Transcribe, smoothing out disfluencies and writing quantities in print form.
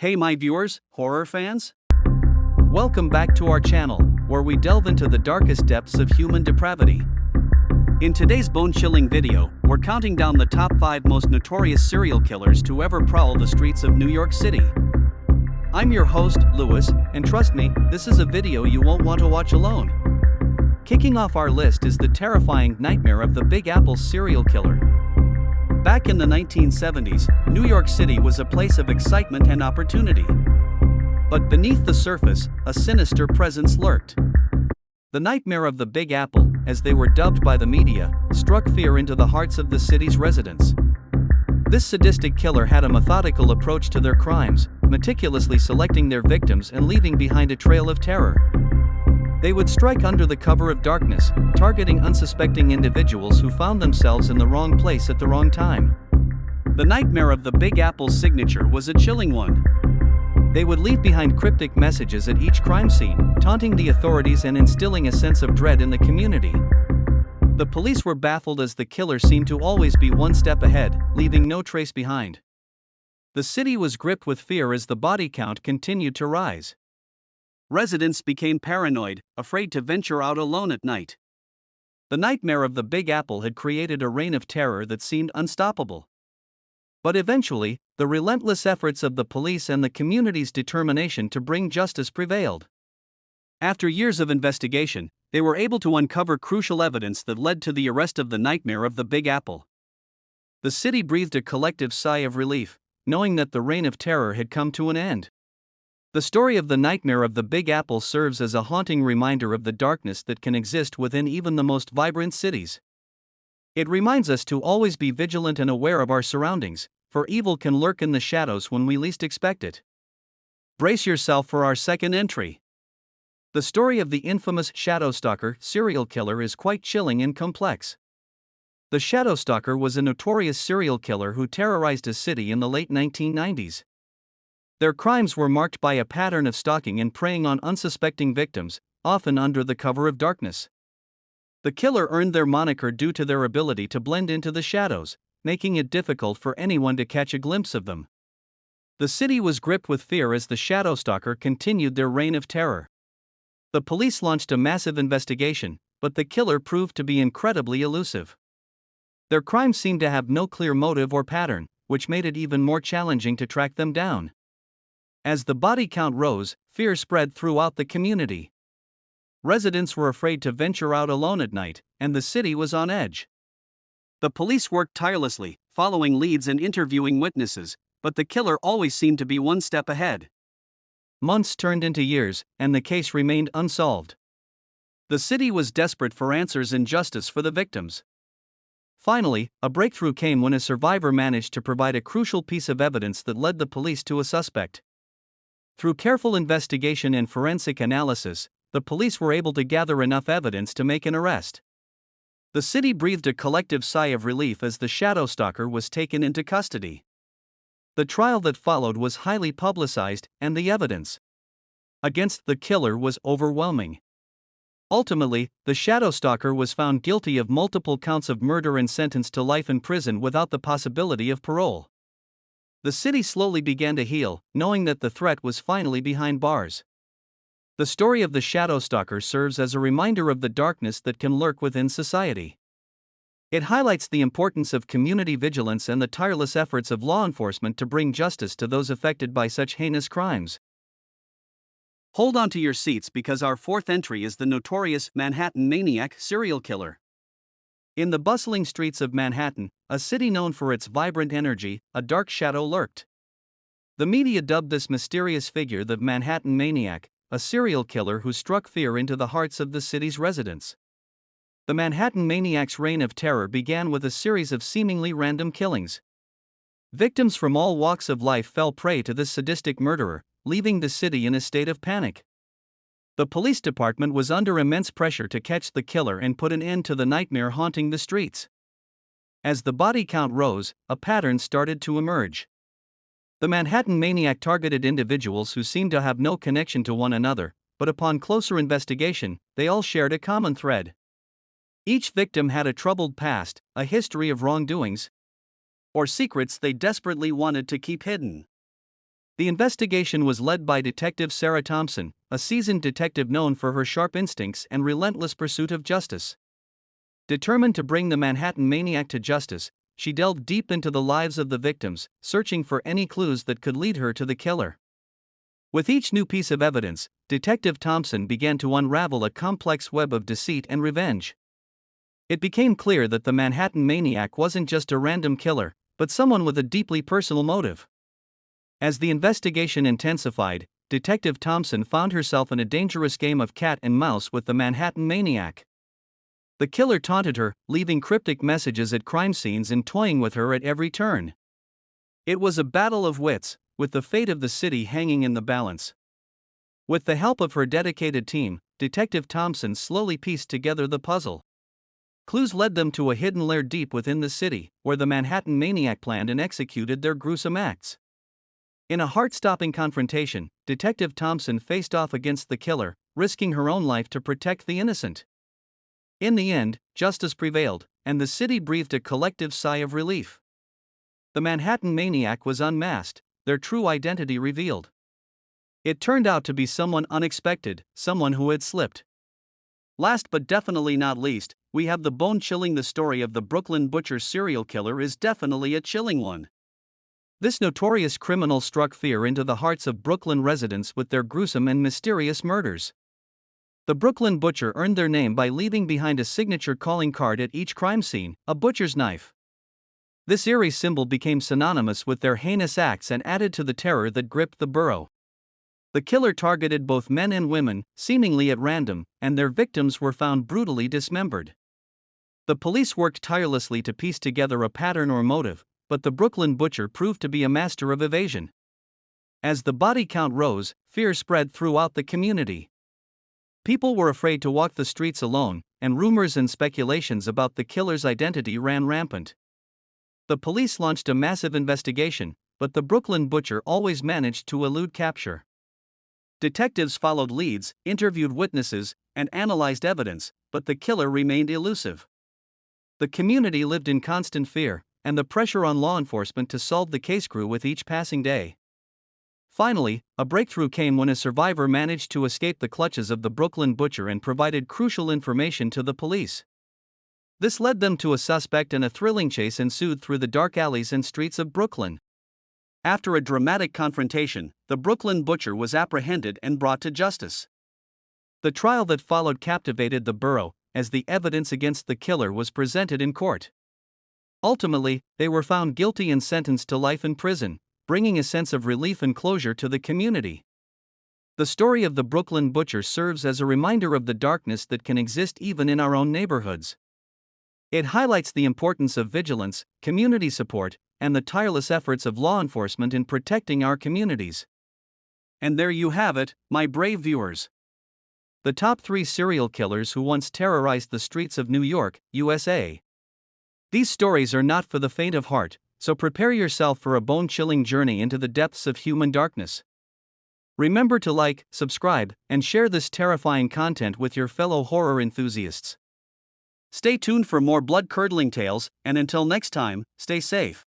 Hey my viewers, horror fans? Welcome back to our channel, where we delve into the darkest depths of human depravity. In today's bone-chilling video, we're counting down the top 5 most notorious serial killers to ever prowl the streets of New York City. I'm your host, Lewis, and trust me, this is a video you won't want to watch alone. Kicking off our list is the terrifying nightmare of the Big Apple serial killer. Back in the 1970s, New York City was a place of excitement and opportunity. But beneath the surface, a sinister presence lurked. The nightmare of the Big Apple, as they were dubbed by the media, struck fear into the hearts of the city's residents. This sadistic killer had a methodical approach to their crimes, meticulously selecting their victims and leaving behind a trail of terror. They would strike under the cover of darkness, targeting unsuspecting individuals who found themselves in the wrong place at the wrong time. The nightmare of the Big Apple's signature was a chilling one. They would leave behind cryptic messages at each crime scene, taunting the authorities and instilling a sense of dread in the community. The police were baffled as the killer seemed to always be one step ahead, leaving no trace behind. The city was gripped with fear as the body count continued to rise. Residents became paranoid, afraid to venture out alone at night. The nightmare of the Big Apple had created a reign of terror that seemed unstoppable. But eventually, the relentless efforts of the police and the community's determination to bring justice prevailed. After years of investigation, they were able to uncover crucial evidence that led to the arrest of the nightmare of the Big Apple. The city breathed a collective sigh of relief, knowing that the reign of terror had come to an end. The story of the nightmare of the Big Apple serves as a haunting reminder of the darkness that can exist within even the most vibrant cities. It reminds us to always be vigilant and aware of our surroundings, for evil can lurk in the shadows when we least expect it. Brace yourself for our second entry. The story of the infamous Shadow Stalker serial killer is quite chilling and complex. The Shadow Stalker was a notorious serial killer who terrorized a city in the late 1990s. Their crimes were marked by a pattern of stalking and preying on unsuspecting victims, often under the cover of darkness. The killer earned their moniker due to their ability to blend into the shadows, making it difficult for anyone to catch a glimpse of them. The city was gripped with fear as the Shadow Stalker continued their reign of terror. The police launched a massive investigation, but the killer proved to be incredibly elusive. Their crimes seemed to have no clear motive or pattern, which made it even more challenging to track them down. As the body count rose, fear spread throughout the community. Residents were afraid to venture out alone at night, and the city was on edge. The police worked tirelessly, following leads and interviewing witnesses, but the killer always seemed to be one step ahead. Months turned into years, and the case remained unsolved. The city was desperate for answers and justice for the victims. Finally, a breakthrough came when a survivor managed to provide a crucial piece of evidence that led the police to a suspect. Through careful investigation and forensic analysis, the police were able to gather enough evidence to make an arrest. The city breathed a collective sigh of relief as the Shadow Stalker was taken into custody. The trial that followed was highly publicized, and the evidence against the killer was overwhelming. Ultimately, the Shadow Stalker was found guilty of multiple counts of murder and sentenced to life in prison without the possibility of parole. The city slowly began to heal, knowing that the threat was finally behind bars. The story of the Shadow Stalker serves as a reminder of the darkness that can lurk within society. It highlights the importance of community vigilance and the tireless efforts of law enforcement to bring justice to those affected by such heinous crimes. Hold on to your seats because our fourth entry is the notorious Manhattan Maniac serial killer. In the bustling streets of Manhattan, a city known for its vibrant energy, a dark shadow lurked. The media dubbed this mysterious figure the Manhattan Maniac, a serial killer who struck fear into the hearts of the city's residents. The Manhattan Maniac's reign of terror began with a series of seemingly random killings. Victims from all walks of life fell prey to this sadistic murderer, leaving the city in a state of panic. The police department was under immense pressure to catch the killer and put an end to the nightmare haunting the streets. As the body count rose, a pattern started to emerge. The Manhattan Maniac targeted individuals who seemed to have no connection to one another, but upon closer investigation, they all shared a common thread. Each victim had a troubled past, a history of wrongdoings, or secrets they desperately wanted to keep hidden. The investigation was led by Detective Sarah Thompson, a seasoned detective known for her sharp instincts and relentless pursuit of justice. Determined to bring the Manhattan maniac to justice, she delved deep into the lives of the victims, searching for any clues that could lead her to the killer. With each new piece of evidence, Detective Thompson began to unravel a complex web of deceit and revenge. It became clear that the Manhattan maniac wasn't just a random killer, but someone with a deeply personal motive. As the investigation intensified, Detective Thompson found herself in a dangerous game of cat and mouse with the Manhattan maniac. The killer taunted her, leaving cryptic messages at crime scenes and toying with her at every turn. It was a battle of wits, with the fate of the city hanging in the balance. With the help of her dedicated team, Detective Thompson slowly pieced together the puzzle. Clues led them to a hidden lair deep within the city, where the Manhattan maniac planned and executed their gruesome acts. In a heart-stopping confrontation, Detective Thompson faced off against the killer, risking her own life to protect the innocent. In the end, justice prevailed, and the city breathed a collective sigh of relief. The Manhattan maniac was unmasked, their true identity revealed. It turned out to be someone unexpected, someone who had slipped. Last but definitely not least, we have the bone-chilling. The story of the Brooklyn Butcher serial killer is definitely a chilling one. This notorious criminal struck fear into the hearts of Brooklyn residents with their gruesome and mysterious murders. The Brooklyn Butcher earned their name by leaving behind a signature calling card at each crime scene, a butcher's knife. This eerie symbol became synonymous with their heinous acts and added to the terror that gripped the borough. The killer targeted both men and women, seemingly at random, and their victims were found brutally dismembered. The police worked tirelessly to piece together a pattern or motive, but the Brooklyn Butcher proved to be a master of evasion. As the body count rose, fear spread throughout the community. People were afraid to walk the streets alone, and rumors and speculations about the killer's identity ran rampant. The police launched a massive investigation, but the Brooklyn Butcher always managed to elude capture. Detectives followed leads, interviewed witnesses, and analyzed evidence, but the killer remained elusive. The community lived in constant fear, and the pressure on law enforcement to solve the case grew with each passing day. Finally, a breakthrough came when a survivor managed to escape the clutches of the Brooklyn Butcher and provided crucial information to the police. This led them to a suspect, and a thrilling chase ensued through the dark alleys and streets of Brooklyn. After a dramatic confrontation, the Brooklyn Butcher was apprehended and brought to justice. The trial that followed captivated the borough, as the evidence against the killer was presented in court. Ultimately, they were found guilty and sentenced to life in prison, bringing a sense of relief and closure to the community. The story of the Brooklyn Butcher serves as a reminder of the darkness that can exist even in our own neighborhoods. It highlights the importance of vigilance, community support, and the tireless efforts of law enforcement in protecting our communities. And there you have it, my brave viewers. The top 3 serial killers who once terrorized the streets of New York, USA. These stories are not for the faint of heart, so prepare yourself for a bone-chilling journey into the depths of human darkness. Remember to like, subscribe, and share this terrifying content with your fellow horror enthusiasts. Stay tuned for more blood-curdling tales, and until next time, stay safe.